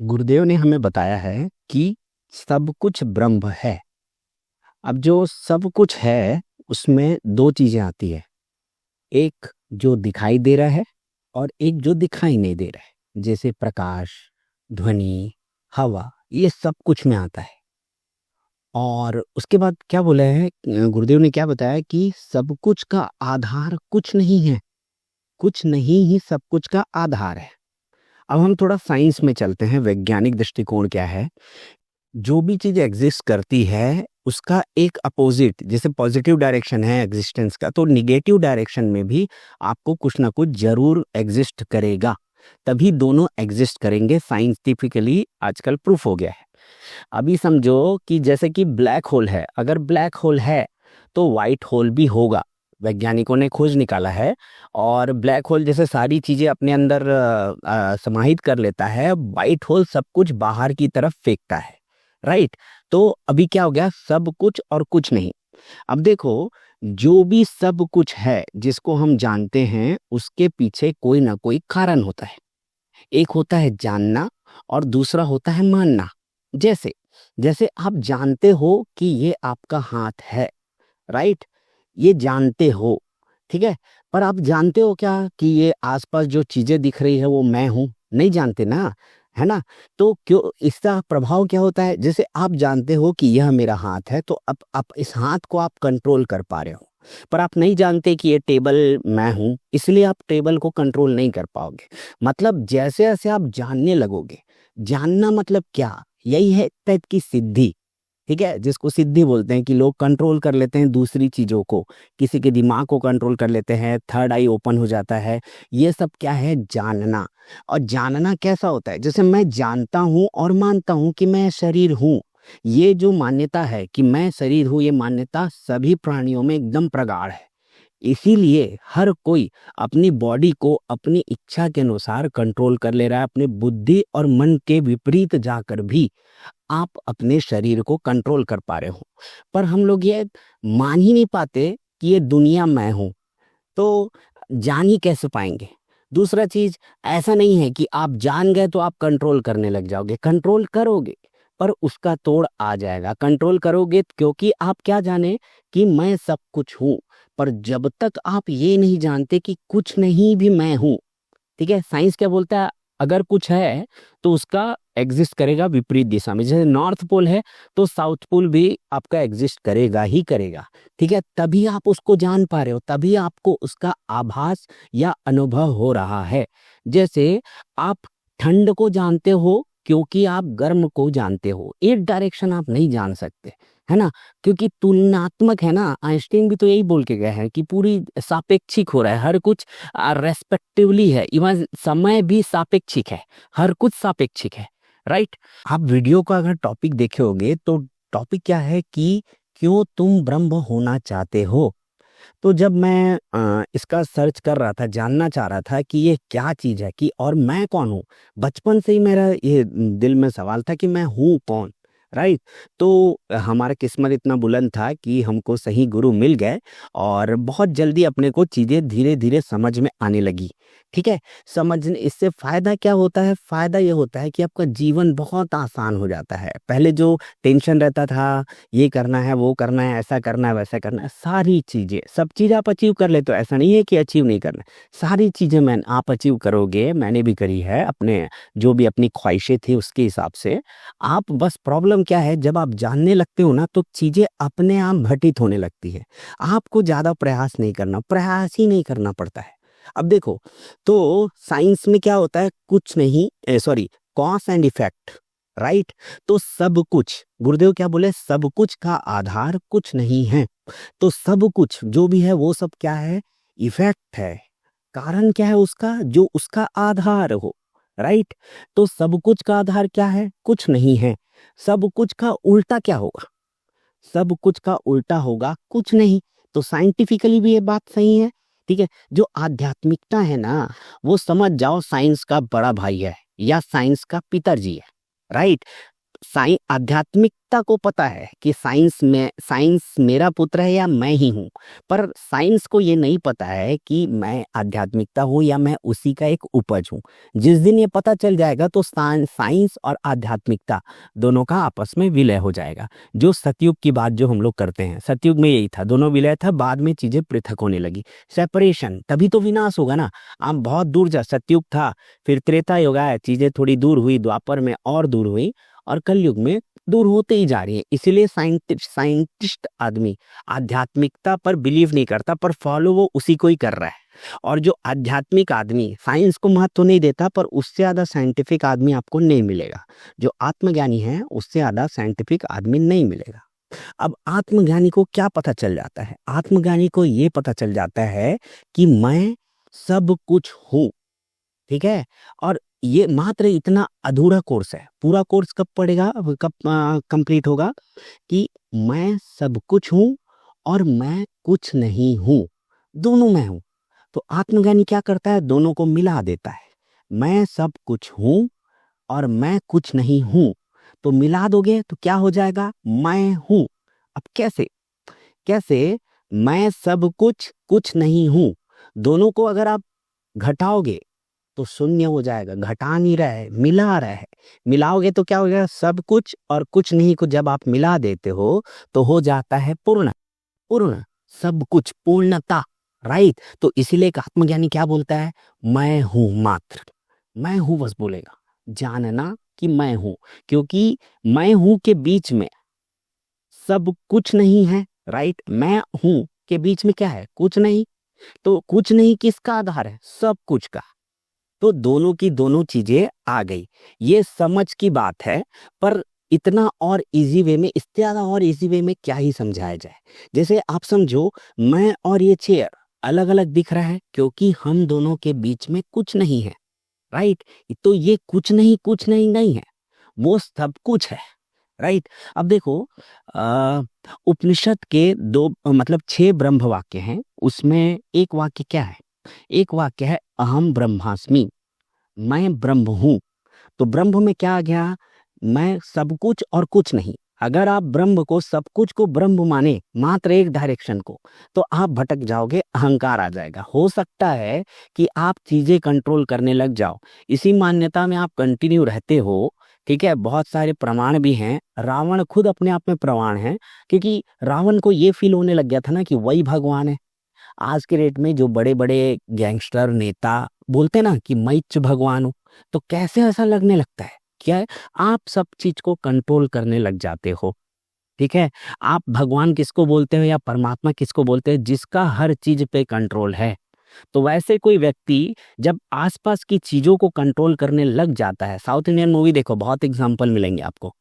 गुरुदेव ने हमें बताया है कि सब कुछ ब्रह्म है। अब जो सब कुछ है उसमें दो चीजें आती है। एक जो दिखाई दे रहा है और एक जो दिखाई नहीं दे रहा है, जैसे प्रकाश, ध्वनि, हवा, ये सब कुछ में आता है। और उसके बाद क्या बोला है, गुरुदेव ने क्या बताया कि सब कुछ का आधार कुछ नहीं है, कुछ नहीं ही सब कुछ का आधार है। अब हम थोड़ा साइंस में चलते हैं। वैज्ञानिक दृष्टिकोण क्या है? जो भी चीज एग्जिस्ट करती है उसका एक अपोजिट, जैसे पॉजिटिव डायरेक्शन है एग्जिस्टेंस का, तो निगेटिव डायरेक्शन में भी आपको कुछ ना कुछ जरूर एग्जिस्ट करेगा। तभी दोनों एग्जिस्ट करेंगे। साइंटिफिकली आजकल प्रूफ हो गया है। अभी समझो कि जैसे कि ब्लैक होल है, अगर ब्लैक होल है तो व्हाइट होल भी होगा। वैज्ञानिकों ने खोज निकाला है। और ब्लैक होल जैसे सारी चीजें अपने अंदर समाहित कर लेता है, व्हाइट होल सब कुछ बाहर की तरफ फेंकता है। राइट। तो अभी क्या हो गया, सब कुछ और कुछ नहीं। अब देखो, जो भी सब कुछ है जिसको हम जानते हैं उसके पीछे कोई ना कोई कारण होता है। एक होता है जानना और दूसरा होता है मानना। जैसे जैसे आप जानते हो कि ये आपका हाथ है, राइट, ये जानते हो, ठीक है। पर आप जानते हो क्या कि ये आसपास जो चीजें दिख रही है वो मैं हूं? नहीं जानते ना, है ना। तो क्यों, इसका प्रभाव क्या होता है? जैसे आप जानते हो कि यह मेरा हाथ है, तो अब आप इस हाथ को आप कंट्रोल कर पा रहे हो। पर आप नहीं जानते कि ये टेबल मैं हूं, इसलिए आप टेबल को कंट्रोल नहीं कर पाओगे। मतलब जैसे जैसे आप जानने लगोगे, जानना मतलब क्या, यही है तत्व की सिद्धि। ठीक है, जिसको सिद्धि बोलते हैं कि लोग कंट्रोल कर लेते हैं दूसरी चीजों को, किसी के दिमाग को कंट्रोल कर लेते हैं, थर्ड आई ओपन हो जाता है। ये सब क्या है? जानना। और जानना कैसा होता है? जैसे मैं जानता हूं और मानता हूं कि मैं शरीर हूं। ये जो मान्यता है कि मैं शरीर हूं, ये मान्यता सभी प्राणियों में एकदम प्रगाढ़ है। इसीलिए हर कोई अपनी बॉडी को अपनी इच्छा के अनुसार कंट्रोल कर ले रहा है। अपने बुद्धि और मन के विपरीत जाकर भी आप अपने शरीर को कंट्रोल कर पा रहे हो। पर हम लोग ये मान ही नहीं पाते कि ये दुनिया मैं हूं। तो जान ही कैसे पाएंगे? दूसरा चीज, ऐसा नहीं है कि आप जान गए तो आप कंट्रोल करने लग जाओगे। कंट्रोल करोगे पर उसका तोड़ आ जाएगा। कंट्रोल करोगे क्योंकि आप क्या जाने कि मैं सब कुछ हूं। पर जब तक आप ये नहीं जानते कि कुछ नहीं भी मैं हूं, ठीक है। साइंस क्या बोलता है? अगर कुछ है तो उसका एग्जिस्ट करेगा विपरीत दिशा में। जैसे नॉर्थ पोल है तो साउथ पोल भी आपका एग्जिस्ट करेगा ही करेगा। ठीक है, तभी आप उसको जान पा रहे हो, तभी आपको उसका आभास या अनुभव हो रहा है। जैसे आप ठंड को जानते हो क्योंकि आप गर्म को जानते हो। एक डायरेक्शन आप नहीं जान सकते, है ना, क्योंकि तुलनात्मक है ना। आइंस्टीन भी तो यही बोल के गए हैं कि पूरी सापेक्षिक हो रहा है, हर कुछ रेस्पेक्टिवली है। इवन समय भी सापेक्षिक है, हर कुछ सापेक्षिक है। राइट। आप वीडियो का अगर टॉपिक देखे होंगे तो टॉपिक क्या है कि क्यों तुम ब्रह्म होना चाहते हो। तो जब मैं इसका सर्च कर रहा था, जानना चाह रहा था कि ये क्या चीज है कि और मैं कौन हूँ, बचपन से ही मेरा ये दिल में सवाल था कि मैं हूँ कौन। राइट। तो हमारा किस्मत इतना बुलंद था कि हमको सही गुरु मिल गए और बहुत जल्दी अपने को चीजें धीरे धीरे समझ में आने लगी। ठीक है। समझने, इससे फायदा क्या होता है? फायदा ये होता है कि आपका जीवन बहुत आसान हो जाता है। पहले जो टेंशन रहता था, ये करना है, वो करना है, ऐसा करना है, वैसा करना है, सारी चीजें, सब चीज आप अचीव कर लेते हो। ऐसा नहीं है कि अचीव नहीं करना है। सारी चीजें आप अचीव करोगे, मैंने भी करी है अपने, जो भी अपनी ख्वाहिशें थी उसके हिसाब से। आप बस, प्रॉब्लम क्या है, जब आप जानने लगते हो ना तो चीजें अपने आप घटित होने लगती है। आपको ज्यादा प्रयास नहीं करना, प्रयास ही नहीं करना पड़ता है। अब देखो, तो साइंस में क्या होता है? कुछ नहीं, sorry, cause and effect. Right. तो सब कुछ, गुरुदेव क्या बोले, सब कुछ का आधार कुछ नहीं है। तो सब कुछ जो भी है वो सब क्या है? इफेक्ट है। कारण क्या है उसका? जो उसका आधार हो। राइट। तो सब कुछ का आधार क्या है? कुछ नहीं है। सब कुछ का उल्टा क्या होगा? सब कुछ का उल्टा होगा कुछ नहीं। तो साइंटिफिकली भी ये बात सही है। ठीक है। जो आध्यात्मिकता है ना, वो समझ जाओ साइंस का बड़ा भाई है या साइंस का पिताजी है। राइट। साइंस आध्यात्मिकता को पता है कि साइंस मेरा पुत्र है या मैं ही हूँ, पर साइंस को ये नहीं पता है कि मैं आध्यात्मिकता हूँ या मैं उसी का एक उपज हूँ। जिस दिन ये पता चल जाएगा तो साइंस और आध्यात्मिकता दोनों का आपस में विलय हो जाएगा। जो सतयुग की बात जो हम लोग करते हैं, सतयुग में यही था, दोनों विलय था, बाद में चीजें पृथक होने लगी, सेपरेशन, तभी तो विनाश होगा ना। आप बहुत दूर जा, सतयुग था, फिर त्रेता युग आया, चीजें थोड़ी दूर हुई, द्वापर में और दूर हुई, और कलयुग में दूर होते ही जा रही है। इसलिए साइंटिस्ट आदमी आध्यात्मिकता पर बिलीव नहीं करता, पर फॉलो वो उसी को ही कर रहा है। और जो आध्यात्मिक आदमी साइंस को महत्व नहीं देता, पर उससे ज्यादा साइंटिफिक आदमी आपको नहीं मिलेगा। जो आत्मज्ञानी है उससे ज्यादा साइंटिफिक आदमी नहीं मिलेगा। अब आत्मज्ञानी को क्या पता चल जाता है? आत्मज्ञानी को ये पता चल जाता है कि मैं सब कुछ हूं, ठीक है। और ये मात्र इतना अधूरा कोर्स है, पूरा कोर्स कब पड़ेगा, कब कंप्लीट होगा कि मैं सब कुछ हूं और मैं कुछ नहीं हूं, दोनों मैं हूं। तो आत्मज्ञानी क्या करता है? दोनों को मिला देता है। मैं सब कुछ हूं और मैं कुछ नहीं हूं, तो मिला दोगे तो क्या हो जाएगा? मैं हूं। अब कैसे? कैसे? मैं सब कुछ कुछ नहीं हूं, दोनों को अगर आप घटाओगे तो शून्य हो जाएगा। घटा नहीं रहा है, मिला रहा है। मिलाओगे तो क्या हो जाएगा? सब कुछ और कुछ नहीं को जब आप मिला देते हो तो हो जाता है पूर्ण। पूर्ण, सब कुछ, पूर्णता, राइट। तो इसीलिए एक आत्मज्ञानी क्या बोलता है? मैं हूं, मात्र मैं हूं बस बोलेगा। जानना कि मैं हूं, क्योंकि मैं हूं के बीच में सब कुछ नहीं है, राइट। मैं हूं के बीच में क्या है? कुछ नहीं। तो कुछ नहीं किसका आधार है? सब कुछ का। तो दोनों की दोनों चीजें आ गई। ये समझ की बात है, पर इतना और इजी वे में, इससे ज्यादा और इजी वे में क्या ही समझाया जाए। जैसे आप समझो, मैं और ये चेयर अलग अलग दिख रहा है क्योंकि हम दोनों के बीच में कुछ नहीं है, राइट। तो ये कुछ नहीं नहीं है, वो सब कुछ है, राइट। अब देखो, आ, उपनिषद के दो मतलब 6 ब्रह्म वाक्य हैं, उसमें एक वाक्य क्या है? एक वाक्य है अहम ब्रह्मास्मि, मैं ब्रह्म हूं। तो ब्रह्म में क्या आ गया? मैं सब कुछ और कुछ नहीं। अगर आप ब्रह्म को, सब कुछ को ब्रह्म माने, मात्र एक डायरेक्शन को, तो आप भटक जाओगे, अहंकार आ जाएगा। हो सकता है कि आप चीजें कंट्रोल करने लग जाओ, इसी मान्यता में आप कंटिन्यू रहते हो, ठीक है। बहुत सारे प्रमाण भी हैं, रावण खुद अपने आप में प्रमाण है, क्योंकि रावण को ये फील होने लग गया था ना कि वही भगवान है। आज के डेट में जो बड़े बड़े गैंगस्टर नेता बोलते हैं ना कि मैं भगवान हूं, तो कैसे ऐसा लगने लगता है? क्या है? आप सब चीज को कंट्रोल करने लग जाते हो, ठीक है। आप भगवान किसको बोलते हो या परमात्मा किसको बोलते हैं? जिसका हर चीज पे कंट्रोल है। तो वैसे कोई व्यक्ति जब आसपास की चीजों को कंट्रोल करने लग जाता है, साउथ इंडियन मूवी देखो, बहुत एग्जाम्पल मिलेंगे आपको,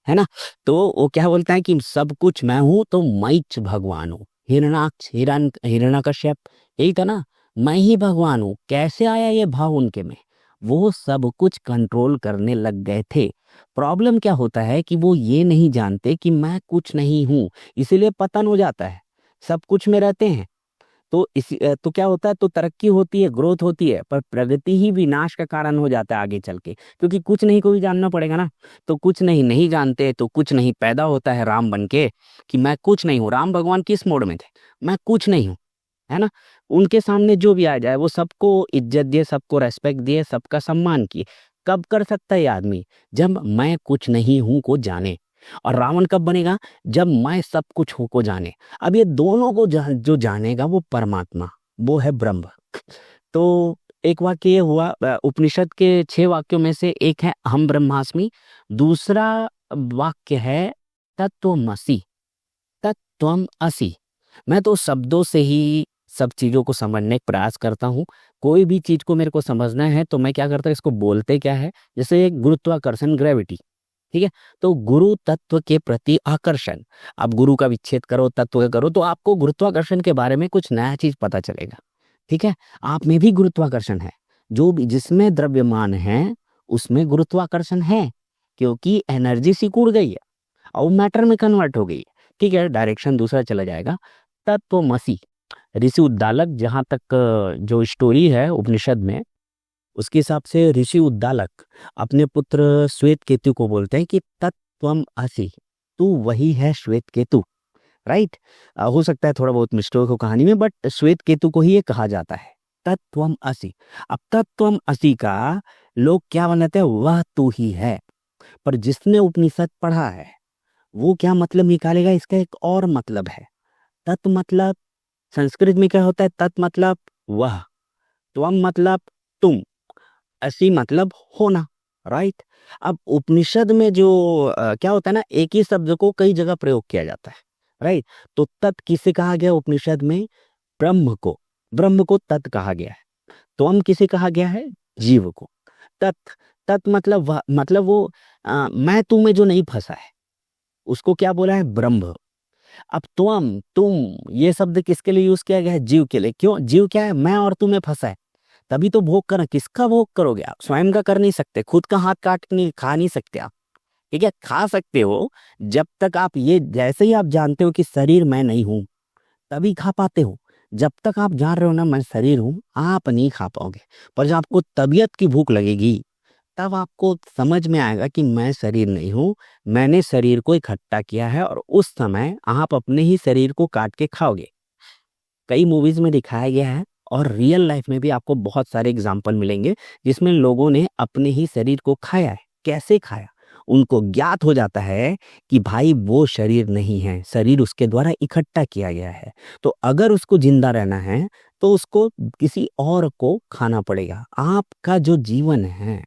है ना। तो वो क्या बोलता है कि सब कुछ मैं हूं तो मैं भगवान हूं। हिरण्यकश्यप यही था ना, मैं ही भगवान हूं। कैसे आया ये भाव उनके में? वो सब कुछ कंट्रोल करने लग गए थे। प्रॉब्लम क्या होता है कि वो ये नहीं जानते कि मैं कुछ नहीं हूं, इसीलिए पतन हो जाता है। सब कुछ में रहते हैं तो तो क्या होता है? तो तरक्की होती है, ग्रोथ होती है, पर प्रगति ही विनाश का कारण हो जाता है आगे चल के, क्योंकि कुछ नहीं को भी जानना पड़ेगा ना। तो कुछ नहीं नहीं जानते तो कुछ नहीं पैदा होता है राम बन के, कि मैं कुछ नहीं हूँ। राम भगवान किस मोड में थे? मैं कुछ नहीं हूँ, है ना। उनके सामने जो भी आ जाए वो सबको इज्जत दिए, सबको रेस्पेक्ट दिए, सबका सम्मान किए। कब कर सकता है ये आदमी? जब मैं कुछ नहीं हूं को जाने। और रावण कब बनेगा? जब मैं सब कुछ हूं को जाने। अब ये दोनों को जो जानेगा वो परमात्मा, वो है ब्रह्म। तो एक वाक्य ये हुआ, उपनिषद के 6 वाक्यों में से एक है अहम ब्रह्मास्मि। दूसरा वाक्य है तत्वमसि, तत्वम असि। मैं तो शब्दों से ही सब चीजों को समझने का प्रयास करता हूँ। कोई भी चीज को मेरे को समझना है तो मैं क्या करता हूँ, इसको बोलते क्या है, जैसे गुरुत्वाकर्षण, ग्रेविटी, ठीक है। तो गुरु तत्व के प्रति आकर्षण, आप गुरु का विच्छेद करो, तत्व का करो, तो आपको गुरुत्वाकर्षण के बारे में कुछ नया चीज पता चलेगा, ठीक है। आप में भी गुरुत्वाकर्षण है, जो भी जिसमें द्रव्यमान है उसमें गुरुत्वाकर्षण है, क्योंकि एनर्जी सिकुड़ गई है और मैटर में कन्वर्ट हो गई है, ठीक है। डायरेक्शन दूसरा चला जाएगा। तत्वमसि, ऋषि उद्दालक, जहां तक जो स्टोरी है उपनिषद में, उसके हिसाब से ऋषि उद्दालक अपने पुत्र श्वेत केतु को बोलते हैं कि त्वम असि, तू वही है श्वेत केतु, राइट। हो सकता है थोड़ा बहुत मिस्टेक हो कहानी में, बट श्वेत केतु को ही ये कहा जाता है, तत्त्वम असि। अब तत्त्वम असि का लोग क्या बनाते हैं, वह तू ही है। पर जिसने उपनिषद पढ़ा है वो क्या मतलब निकालेगा, इसका एक और मतलब है। तत् मतलब संस्कृत में क्या होता है, तत् मतलब वह, त्वम मतलब तुम, असि मतलब होना, राइट। अब उपनिषद में जो क्या होता है ना, एक ही शब्द को कई जगह प्रयोग किया जाता है, राइट। तो तत् किसे कहा गया उपनिषद में, ब्रह्म को, ब्रह्म को तत् कहा गया है। त्वम किसे कहा गया है, जीव को। तत्, तत् मतलब वह, मतलब वो मैं तू में जो नहीं फंसा है उसको क्या बोला है, ब्रह्म। अब त्वम, तुम, ये शब्द किसके लिए यूज किया गया है, जीव के लिए। क्यों, जीव क्या है, मैं और तू में फंसा है, तभी तो भोग करना। किसका भोग करोगे आप, स्वयं का कर नहीं सकते, खुद का हाथ काट नहीं खा नहीं सकते आप, ठीक है। खा सकते हो जब तक आप ये, जैसे ही आप जानते हो कि शरीर मैं नहीं हूं तभी खा पाते हो। जब तक आप जान रहे हो ना मैं शरीर हूं, आप नहीं खा पाओगे। पर जब आपको तबीयत की भूख लगेगी तब आपको समझ में आएगा कि मैं शरीर नहीं हूं, मैंने शरीर को इकट्ठा किया है, और उस समय आप अपने ही शरीर को काट के खाओगे। कई मूवीज में दिखाया गया है, और रियल लाइफ में भी आपको बहुत सारे एग्जाम्पल मिलेंगे जिसमें लोगों ने अपने ही शरीर को खाया है। कैसे खाया, उनको ज्ञात हो जाता है कि भाई वो शरीर नहीं है, शरीर उसके द्वारा इकट्ठा किया गया है। तो अगर उसको जिंदा रहना है तो उसको किसी और को खाना पड़ेगा। आपका जो जीवन है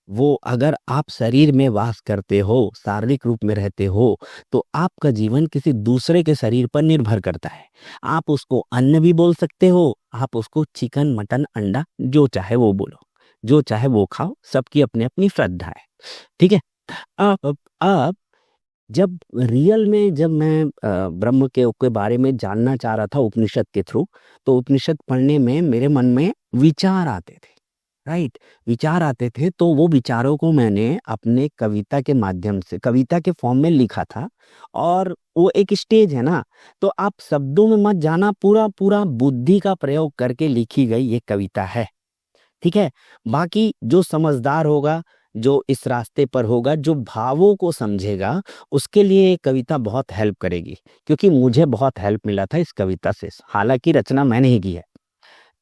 वो, अगर आप शरीर में वास करते हो, शारीरिक रूप में रहते हो, तो आपका जीवन किसी दूसरे के शरीर पर निर्भर करता है। आप उसको अन्न भी बोल सकते हो, आप उसको चिकन मटन अंडा जो चाहे वो बोलो, जो चाहे वो खाओ, सबकी अपनी अपनी श्रद्धा है, ठीक है। अब जब रियल में, जब मैं ब्रह्म के बारे में जानना चाह रहा था उपनिषद के थ्रू, तो उपनिषद पढ़ने में मेरे मन में विचार आते थे, राइट। विचार आते थे तो वो विचारों को मैंने अपने कविता के माध्यम से, कविता के फॉर्म में लिखा था। और वो एक स्टेज है ना, तो आप शब्दों में मत जाना, पूरा पूरा बुद्धि का प्रयोग करके लिखी गई ये कविता है, ठीक है। बाकी जो समझदार होगा, जो इस रास्ते पर होगा, जो भावों को समझेगा, उसके लिए ये कविता बहुत हेल्प करेगी। क्योंकि मुझे बहुत हेल्प मिला था इस कविता से, हालांकि रचना मैंने ही की है।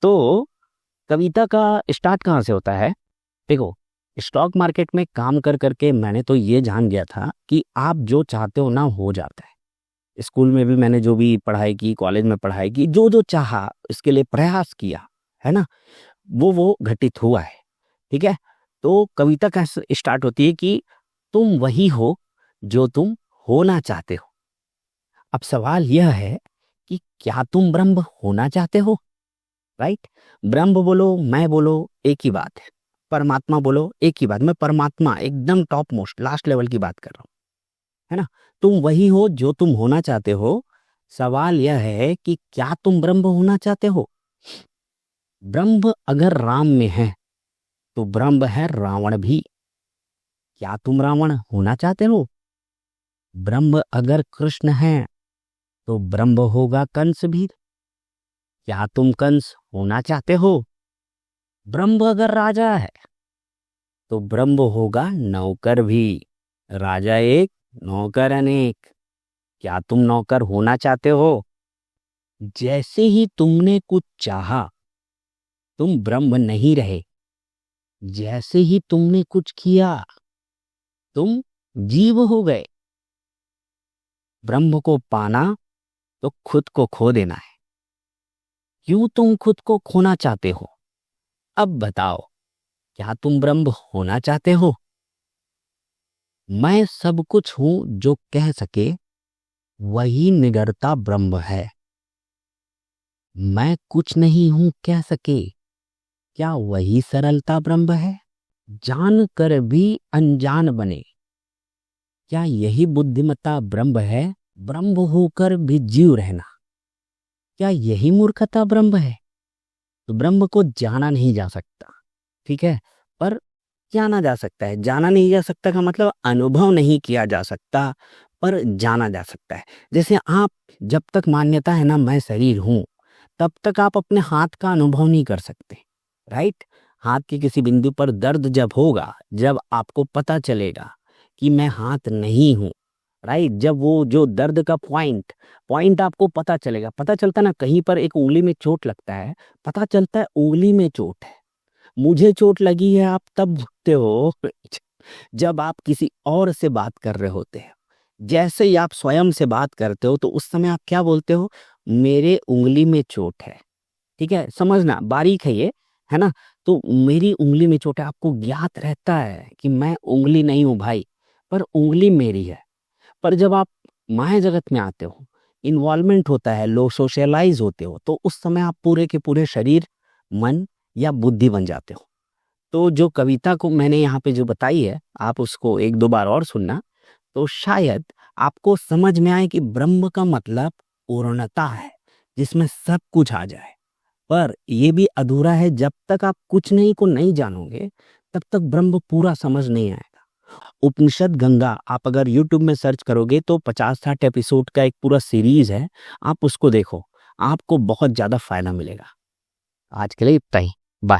तो कविता का स्टार्ट कहाँ से होता है, देखो, स्टॉक मार्केट में काम कर करके मैंने तो ये जान गया था कि आप जो चाहते हो ना हो जाता है। स्कूल में भी मैंने जो भी पढ़ाई की, कॉलेज में पढ़ाई की, जो जो चाहा इसके लिए प्रयास किया है ना, वो घटित हुआ है, ठीक है। तो कविता कैसे स्टार्ट होती है कि तुम वही हो जो तुम होना चाहते हो। अब सवाल यह है कि क्या तुम ब्रह्म होना चाहते हो, राइट। ब्रह्म बोलो, मैं बोलो, एक ही बात है। परमात्मा बोलो, एक ही बात। मैं परमात्मा एकदम टॉप मोस्ट लास्ट लेवल की बात कर रहा हूँ, है ना। तुम वही हो जो तुम होना चाहते हो। सवाल यह है कि क्या तुम ब्रह्म होना चाहते हो। ब्रह्म अगर राम में है तो ब्रह्म है रावण भी। क्या तुम रावण होना चाहते हो। ब्रह्म अगर कृष्ण है तो ब्रह्म होगा कंस भी। क्या तुम कंस होना चाहते हो। ब्रह्म अगर राजा है तो ब्रह्म होगा नौकर भी। राजा एक, नौकर अनेक। क्या तुम नौकर होना चाहते हो। जैसे ही तुमने कुछ चाहा तुम ब्रह्म नहीं रहे। जैसे ही तुमने कुछ किया तुम जीव हो गए। ब्रह्म को पाना तो खुद को खो देना है। क्यों तुम खुद को खोना चाहते हो। अब बताओ, क्या तुम ब्रह्म होना चाहते हो। मैं सब कुछ हूं जो कह सके वही निडरता ब्रह्म है। मैं कुछ नहीं हूं कह सके, क्या वही सरलता ब्रह्म है। जान कर भी अनजान बने, क्या यही बुद्धिमत्ता ब्रह्म है। ब्रह्म होकर भी जीव रहना, क्या यही मूर्खता ब्रह्म है। तो ब्रह्म को जाना नहीं जा सकता, ठीक है, पर जाना जा सकता है। जाना नहीं जा सकता का मतलब अनुभव नहीं किया जा सकता, पर जाना जा सकता है। जैसे आप, जब तक मान्यता है ना मैं शरीर हूं, तब तक आप अपने हाथ का अनुभव नहीं कर सकते, राइट। हाथ के किसी बिंदु पर दर्द जब होगा, जब आपको पता चलेगा कि मैं हाथ नहीं हूँ, राइट? जब वो जो दर्द का पॉइंट आपको पता चलेगा, पता चलता ना, कहीं पर एक उंगली में चोट लगता है, पता चलता है उंगली में चोट है। मुझे चोट लगी है आप तब भुगते हो जब आप किसी और से बात कर रहे होते हैं। जैसे ही आप स्वयं से बात करते हो तो उस समय आप क्या बोलते हो? मेरे उंगली में चोट है। ठीक है, समझना बारीक है ये, है ना? तो मेरी उंगली में चोट है, आपको ज्ञात रहता है कि मैं उंगली नहीं हूं भाई, पर उंगली मेरी है। पर जब आप माया जगत में आते हो, इन्वॉल्वमेंट होता है, लो सोशलाइज होते हो, तो उस समय आप पूरे के पूरे शरीर, मन या बुद्धि बन जाते हो। तो जो कविता को मैंने यहाँ पे जो बताई है, आप उसको एक दो बार और सुनना, तो शायद आपको समझ में आए कि ब्रह्म का मतलब पूर्णता है, जिसमें सब कुछ आ जाए। पर ये भी अधूरा है, जब तक आप कुछ नहीं को नहीं जानोगे, तब तक ब्रह्म पूरा समझ नहीं आएगा। उपनिषद गंगा आप अगर यूट्यूब में सर्च करोगे तो 50-60 एपिसोड का एक पूरा सीरीज है, आप उसको देखो, आपको बहुत ज़्यादा फायदा मिलेगा। आज के लिए इतना ही, बाय।